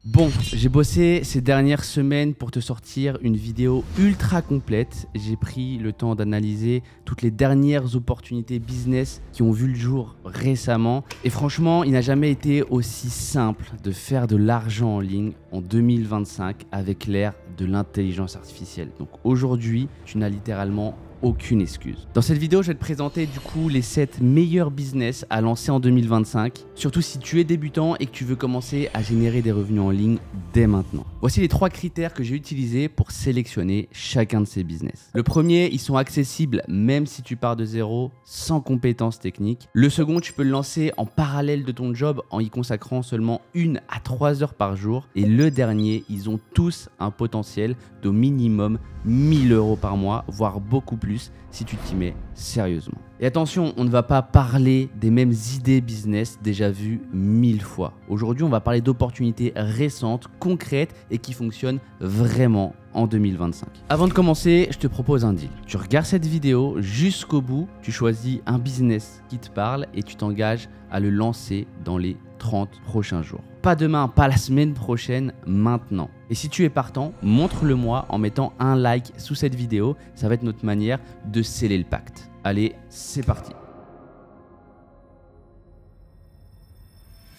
Bon, j'ai bossé ces dernières semaines pour te sortir une vidéo ultra complète. J'ai pris le temps d'analyser toutes les dernières opportunités business qui ont vu le jour récemment. Et franchement, il n'a jamais été aussi simple de faire de l'argent en ligne en 2025 avec l'ère de l'intelligence artificielle. Donc aujourd'hui, tu n'as littéralement aucune excuse. Dans cette vidéo, je vais te présenter du coup les 7 meilleurs business à lancer en 2025, surtout si tu es débutant et que tu veux commencer à générer des revenus en ligne dès maintenant. Voici les 3 critères que j'ai utilisés pour sélectionner chacun de ces business. Le premier, ils sont accessibles même si tu pars de zéro, sans compétences techniques. Le second, tu peux le lancer en parallèle de ton job en y consacrant seulement 1 à 3 heures par jour. Et le dernier, ils ont tous un potentiel d'au minimum 1000 € par mois, voire beaucoup plus si tu t'y mets sérieusement. Et attention, on ne va pas parler des mêmes idées business déjà vues 1000 fois. Aujourd'hui, on va parler d'opportunités récentes, concrètes et qui fonctionnent vraiment en 2025. Avant de commencer, je te propose un deal. Tu regardes cette vidéo jusqu'au bout, tu choisis un business qui te parle et tu t'engages à le lancer dans les 30 prochains jours. Pas demain, pas la semaine prochaine, maintenant. Et si tu es partant, montre-le-moi en mettant un like sous cette vidéo. Ça va être notre manière de sceller le pacte. Allez, c'est parti.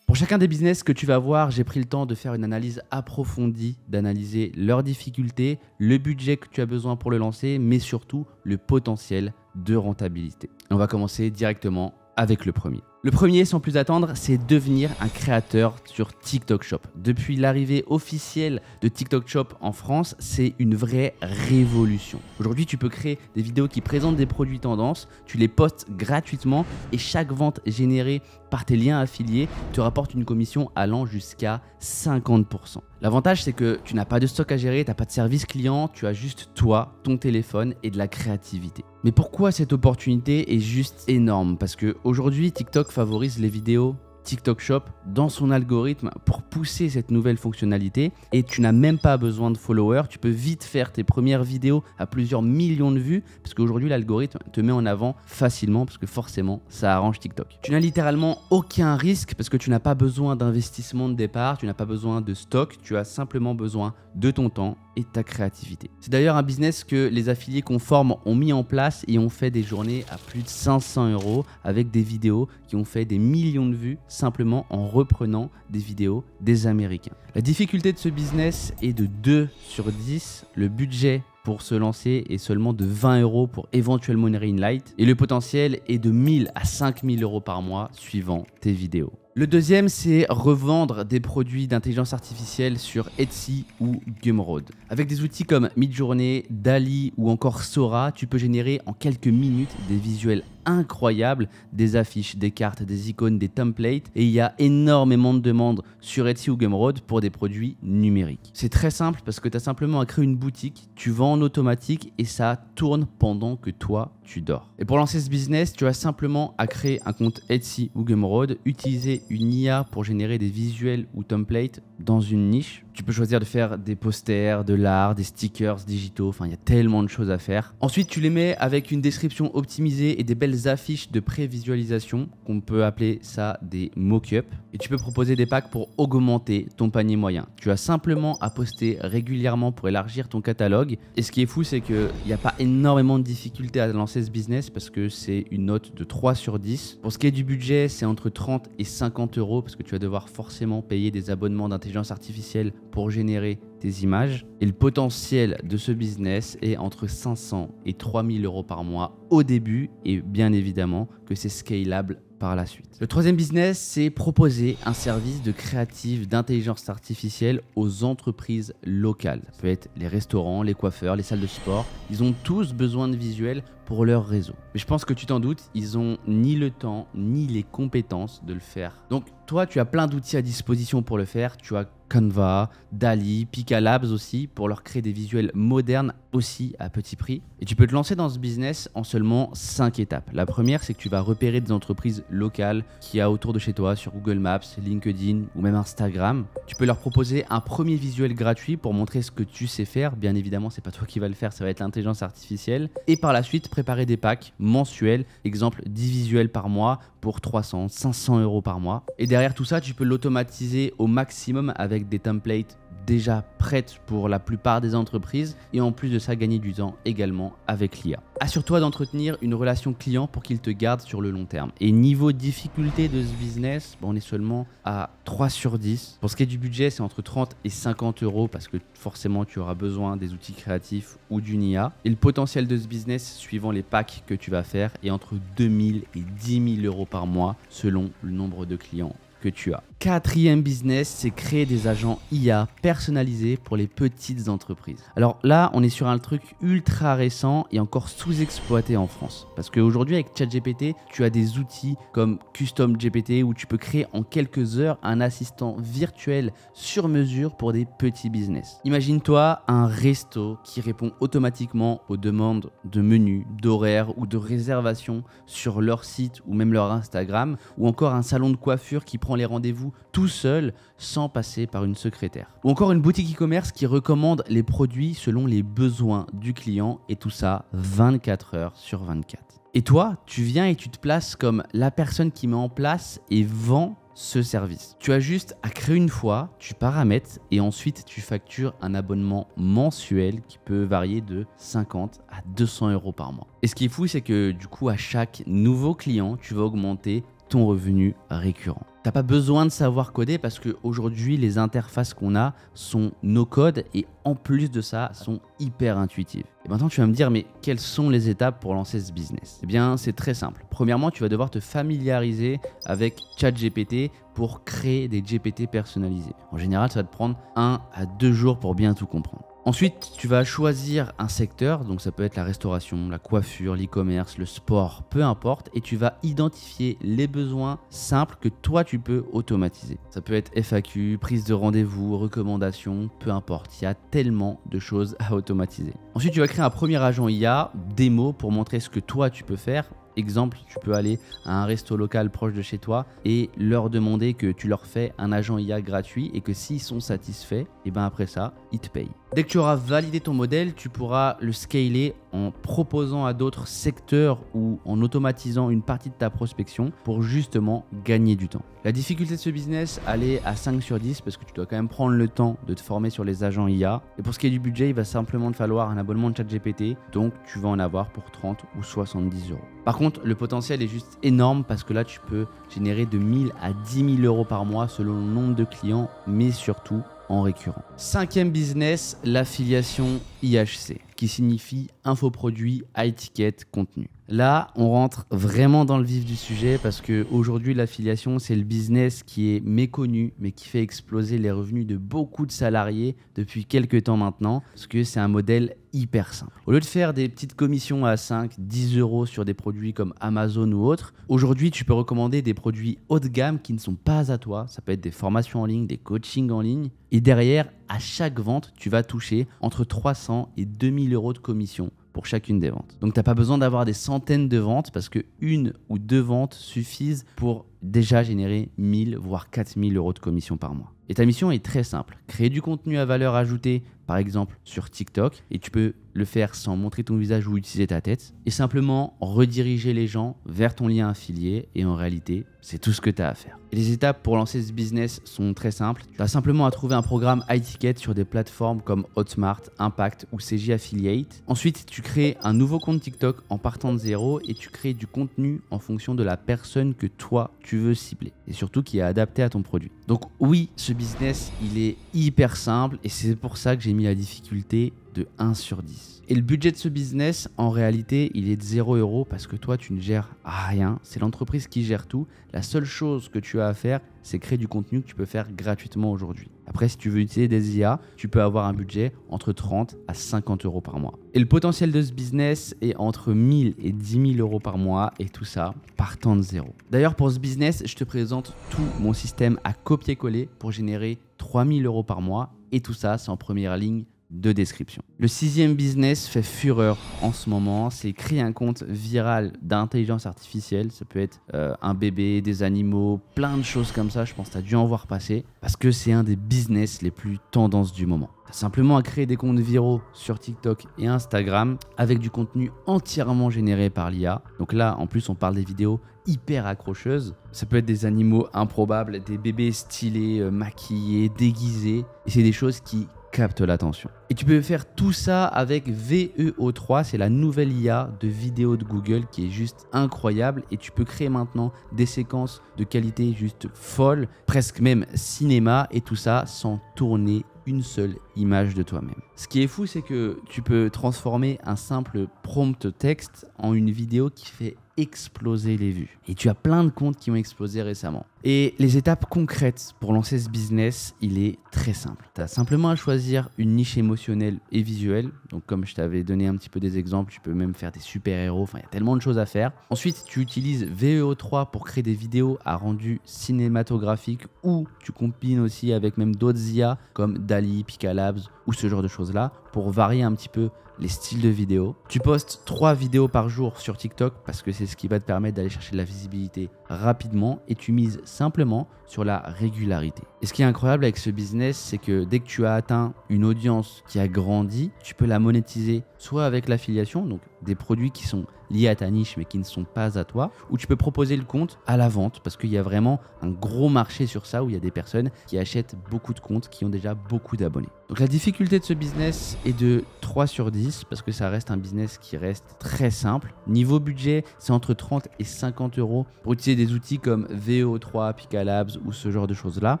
Pour chacun des business que tu vas voir, j'ai pris le temps de faire une analyse approfondie, d'analyser leurs difficultés, le budget que tu as besoin pour le lancer, mais surtout le potentiel de rentabilité. On va commencer directement avec le premier. Le premier, sans plus attendre, c'est devenir un créateur sur TikTok Shop. Depuis l'arrivée officielle de TikTok Shop en France, c'est une vraie révolution. Aujourd'hui, tu peux créer des vidéos qui présentent des produits tendances, tu les postes gratuitement et chaque vente générée par tes liens affiliés te rapporte une commission allant jusqu'à 50%. L'avantage, c'est que tu n'as pas de stock à gérer, tu n'as pas de service client, tu as juste toi, ton téléphone et de la créativité. Mais pourquoi cette opportunité est juste énorme? Parce qu'aujourd'hui, TikTok favorise les vidéos TikTok Shop dans son algorithme pour pousser cette nouvelle fonctionnalité et tu n'as même pas besoin de followers, tu peux vite faire tes premières vidéos à plusieurs millions de vues parce qu'aujourd'hui l'algorithme te met en avant facilement parce que forcément ça arrange TikTok. Tu n'as littéralement aucun risque parce que tu n'as pas besoin d'investissement de départ, tu n'as pas besoin de stock, tu as simplement besoin de ton temps et ta créativité. C'est d'ailleurs un business que les affiliés qu'on forme ont mis en place et ont fait des journées à plus de 500 € avec des vidéos qui ont fait des millions de vues simplement en reprenant des vidéos des Américains. La difficulté de ce business est de 2 sur 10. Le budget pour se lancer est seulement de 20 € pour éventuellement une greenlight et le potentiel est de 1000 à 5000 € par mois suivant tes vidéos. Le deuxième, c'est revendre des produits d'intelligence artificielle sur Etsy ou Gumroad. Avec des outils comme Midjourney, DALL-E ou encore Sora, tu peux générer en quelques minutes des visuels incroyables, des affiches, des cartes, des icônes, des templates et il y a énormément de demandes sur Etsy ou Gumroad pour des produits numériques. C'est très simple parce que tu as simplement à créer une boutique, tu vends en automatique et ça tourne pendant que toi tu dors. Et pour lancer ce business, tu as simplement à créer un compte Etsy ou Gumroad, utiliser une IA pour générer des visuels ou templates dans une niche. Tu peux choisir de faire des posters, de l'art, des stickers digitaux, enfin il y a tellement de choses à faire. Ensuite, tu les mets avec une description optimisée et des belles affiches de prévisualisation, qu'on peut appeler ça des mock-ups. Et tu peux proposer des packs pour augmenter ton panier moyen. Tu as simplement à poster régulièrement pour élargir ton catalogue. Et ce qui est fou, c'est qu'il n'y a pas énormément de difficultés à lancer ce business parce que c'est une note de 3 sur 10. Pour ce qui est du budget, c'est entre 30 et 50 € parce que tu vas devoir forcément payer des abonnements d'intelligence artificielle pour générer tes images. Et le potentiel de ce business est entre 500 et 3000 € par mois au début et bien évidemment que c'est scalable par la suite. Le troisième business, c'est proposer un service de créative d'intelligence artificielle aux entreprises locales. Ça peut être les restaurants, les coiffeurs, les salles de sport. Ils ont tous besoin de visuels pour leur réseau. Mais je pense que tu t'en doutes, ils ont ni le temps ni les compétences de le faire. Donc toi, tu as plein d'outils à disposition pour le faire. Tu as Canva, DALL-E, Pika Labs aussi pour leur créer des visuels modernes aussi à petit prix. Et tu peux te lancer dans ce business en seulement 5 étapes. La première, c'est que tu vas repérer des entreprises locales qu'il y a autour de chez toi sur Google Maps, LinkedIn ou même Instagram. Tu peux leur proposer un premier visuel gratuit pour montrer ce que tu sais faire. Bien évidemment, c'est pas toi qui vas le faire, ça va être l'intelligence artificielle. Et par la suite, préparer des packs mensuels, exemple 10 visuels par mois pour 300, 500 euros par mois. Et derrière tout ça, tu peux l'automatiser au maximum avec des templates déjà prêtes pour la plupart des entreprises et en plus de ça, gagner du temps également avec l'IA. Assure-toi d'entretenir une relation client pour qu'il te garde sur le long terme. Et niveau difficulté de ce business, on est seulement à 3 sur 10. Pour ce qui est du budget, c'est entre 30 et 50 euros parce que forcément, tu auras besoin des outils créatifs ou d'une IA. Et le potentiel de ce business, suivant les packs que tu vas faire, est entre 2000 et 10 000 euros par mois selon le nombre de clients que tu as. Quatrième business, c'est créer des agents IA personnalisés pour les petites entreprises. Alors là, on est sur un truc ultra récent et encore sous-exploité en France. Parce qu'aujourd'hui, avec ChatGPT, tu as des outils comme Custom GPT où tu peux créer en quelques heures un assistant virtuel sur mesure pour des petits business. Imagine-toi un resto qui répond automatiquement aux demandes de menus, d'horaires ou de réservations sur leur site ou même leur Instagram, ou encore un salon de coiffure qui prend les rendez-vous tout seul sans passer par une secrétaire. Ou encore une boutique e-commerce qui recommande les produits selon les besoins du client et tout ça 24 heures sur 24. Et toi, tu viens et tu te places comme la personne qui met en place et vend ce service. Tu as juste à créer une fois, tu paramètres et ensuite tu factures un abonnement mensuel qui peut varier de 50 à 200 euros par mois. Et ce qui est fou, c'est que du coup, à chaque nouveau client, tu vas augmenter ton revenu récurrent. Tu n'as pas besoin de savoir coder parce qu'aujourd'hui, les interfaces qu'on a sont no code et en plus de ça, sont hyper intuitives. Et maintenant, tu vas me dire, mais quelles sont les étapes pour lancer ce business? Eh bien, c'est très simple. Premièrement, tu vas devoir te familiariser avec ChatGPT pour créer des GPT personnalisés. En général, ça va te prendre 1 à 2 jours pour bien tout comprendre. Ensuite, tu vas choisir un secteur, donc ça peut être la restauration, la coiffure, l'e-commerce, le sport, peu importe, et tu vas identifier les besoins simples que toi tu peux automatiser. Ça peut être FAQ, prise de rendez-vous, recommandations, peu importe, il y a tellement de choses à automatiser. Ensuite, tu vas créer un premier agent IA, démo, pour montrer ce que toi tu peux faire. Exemple, tu peux aller à un resto local proche de chez toi et leur demander que tu leur fais un agent IA gratuit et que s'ils sont satisfaits, et ben après ça, ils te payent. Dès que tu auras validé ton modèle, tu pourras le scaler en proposant à d'autres secteurs ou en automatisant une partie de ta prospection pour justement gagner du temps. La difficulté de ce business, elle est à 5 sur 10 parce que tu dois quand même prendre le temps de te former sur les agents IA. Et pour ce qui est du budget, il va simplement te falloir un abonnement de ChatGPT, donc tu vas en avoir pour 30 ou 70 euros. Par contre, le potentiel est juste énorme parce que là, tu peux générer de 1000 à 10 000 euros par mois selon le nombre de clients, mais surtout en récurrent. Cinquième business, l'affiliation IHC, qui signifie infoproduit, high ticket, contenu. Là, on rentre vraiment dans le vif du sujet parce qu'aujourd'hui, l'affiliation, c'est le business qui est méconnu, mais qui fait exploser les revenus de beaucoup de salariés depuis quelques temps maintenant, parce que c'est un modèle hyper simple. Au lieu de faire des petites commissions à 5, 10 euros sur des produits comme Amazon ou autres, aujourd'hui, tu peux recommander des produits haut de gamme qui ne sont pas à toi. Ça peut être des formations en ligne, des coachings en ligne. Et derrière, à chaque vente, tu vas toucher entre 300 et 2000 euros de commission pour chacune des ventes. Donc, tu n'as pas besoin d'avoir des centaines de ventes parce que 1 ou 2 ventes suffisent pour déjà générer 1000 voire 4000 euros de commission par mois. Et ta mission est très simple. Créer du contenu à valeur ajoutée, par exemple sur TikTok, et tu peux le faire sans montrer ton visage ou utiliser ta tête, et simplement rediriger les gens vers ton lien affilié, et en réalité, c'est tout ce que tu as à faire. Et les étapes pour lancer ce business sont très simples. Tu as simplement à trouver un programme high ticket sur des plateformes comme Hotmart, Impact ou CJ Affiliate. Ensuite, tu crées un nouveau compte TikTok en partant de zéro et tu crées du contenu en fonction de la personne que toi, tu veux cibler et surtout qui est adapté à ton produit. Donc oui, ce business, il est hyper simple et c'est pour ça que j'ai mis la difficulté de 1 sur 10. Et le budget de ce business, en réalité, il est de 0 euros parce que toi, tu ne gères rien. C'est l'entreprise qui gère tout. La seule chose que tu as à faire, c'est créer du contenu que tu peux faire gratuitement aujourd'hui. Après, si tu veux utiliser des IA, tu peux avoir un budget entre 30 à 50 euros par mois. Et le potentiel de ce business est entre 1000 et 10 000 euros par mois et tout ça partant de zéro. D'ailleurs, pour ce business, je te présente tout mon système à copier-coller pour générer 3000 euros par mois et tout ça, c'est en première ligne de description. Le 6e business fait fureur en ce moment, c'est créer un compte viral d'intelligence artificielle. Ça peut être un bébé, des animaux, plein de choses comme ça. Je pense que tu as dû en voir passer parce que c'est un des business les plus tendances du moment. Tu as simplement à créer des comptes viraux sur TikTok et Instagram avec du contenu entièrement généré par l'IA. Donc là, en plus, on parle des vidéos hyper accrocheuses. Ça peut être des animaux improbables, des bébés stylés, maquillés, déguisés. Et c'est des choses qui captent l'attention. Et tu peux faire tout ça avec VEO3, c'est la nouvelle IA de vidéo de Google qui est juste incroyable et tu peux créer maintenant des séquences de qualité juste folle, presque même cinéma et tout ça sans tourner une seule image de toi-même. Ce qui est fou, c'est que tu peux transformer un simple prompt texte en une vidéo qui fait exploser les vues. Et tu as plein de comptes qui ont explosé récemment. Et les étapes concrètes pour lancer ce business, il est très simple. Tu as simplement à choisir une niche émotionnelle et visuelle. Donc comme je t'avais donné un petit peu des exemples, tu peux même faire des super-héros. Enfin, il y a tellement de choses à faire. Ensuite, tu utilises VEO3 pour créer des vidéos à rendu cinématographique ou tu combines aussi avec même d'autres IA comme DALL-E, Picalabs ou ce genre de choses-là pour varier un petit peu les styles de vidéos. Tu postes 3 vidéos par jour sur TikTok parce que c'est ce qui va te permettre d'aller chercher de la visibilité rapidement et tu mises simplement sur la régularité. Et ce qui est incroyable avec ce business, c'est que dès que tu as atteint une audience qui a grandi, tu peux la monétiser soit avec l'affiliation, donc des produits qui sont liés à ta niche mais qui ne sont pas à toi, ou tu peux proposer le compte à la vente parce qu'il y a vraiment un gros marché sur ça où il y a des personnes qui achètent beaucoup de comptes qui ont déjà beaucoup d'abonnés. Donc la difficulté de ce business est de 3 sur 10 parce que ça reste un business qui reste très simple. Niveau budget, c'est entre 30 et 50 euros pour utiliser des outils comme VEO3, Picalabs ou ce genre de choses-là.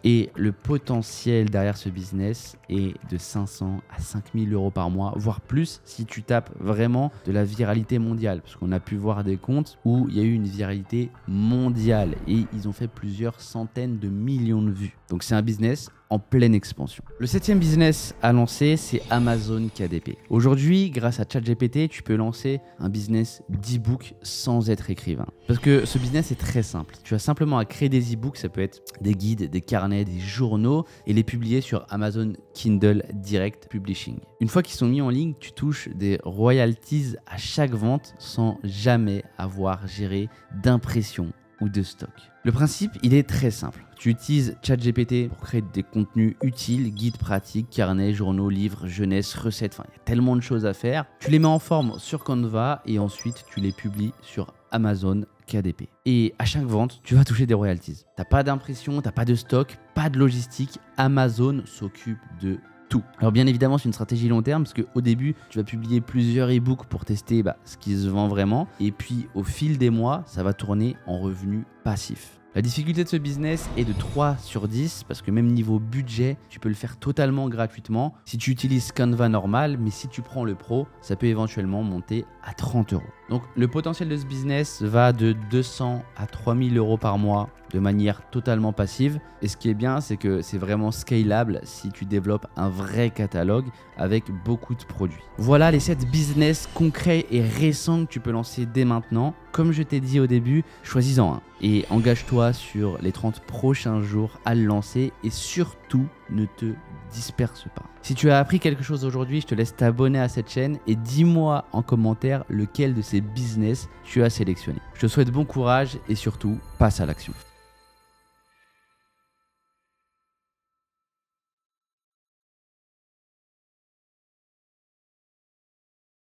Et le potentiel derrière ce business est de 500 à 5000 euros par mois, voire plus si tu tapes vraiment de la viralité mondiale. Parce qu'on a pu voir des comptes où il y a eu une viralité mondiale et ils ont fait plusieurs centaines de millions de vues. Donc c'est un business en pleine expansion. Le 7e business à lancer, c'est Amazon KDP. Aujourd'hui, grâce à ChatGPT, tu peux lancer un business d'e-book sans être écrivain. Parce que ce business est très simple. Tu as simplement à créer des e-books, ça peut être des guides, des carnets, des journaux, et les publier sur Amazon Kindle Direct Publishing. Une fois qu'ils sont mis en ligne, tu touches des royalties à chaque vente sans jamais avoir géré d'impression ou de stock. Le principe, il est très simple. Tu utilises ChatGPT pour créer des contenus utiles, guides pratiques, carnets, journaux, livres, jeunesse, recettes, enfin, il y a tellement de choses à faire. Tu les mets en forme sur Canva et ensuite tu les publies sur Amazon KDP. Et à chaque vente, tu vas toucher des royalties. T'as pas d'impression, t'as pas de stock, pas de logistique. Amazon s'occupe de tout. Alors bien évidemment, c'est une stratégie long terme parce qu'au début, tu vas publier plusieurs e-books pour tester ce qui se vend vraiment. Et puis au fil des mois, ça va tourner en revenus passifs. La difficulté de ce business est de 3 sur 10 parce que même niveau budget, tu peux le faire totalement gratuitement si tu utilises Canva normal, mais si tu prends le pro, ça peut éventuellement monter à 30 euros. Donc le potentiel de ce business va de 200 à 3000 euros par mois de manière totalement passive. Et ce qui est bien, c'est que c'est vraiment scalable si tu développes un vrai catalogue avec beaucoup de produits. Voilà les 7 business concrets et récents que tu peux lancer dès maintenant. Comme je t'ai dit au début, choisis-en un et engage-toi sur les 30 prochains jours à le lancer et surtout ne te disperse pas. Si tu as appris quelque chose aujourd'hui, je te laisse t'abonner à cette chaîne et dis-moi en commentaire lequel de ces business tu as sélectionné. Je te souhaite bon courage et surtout, passe à l'action.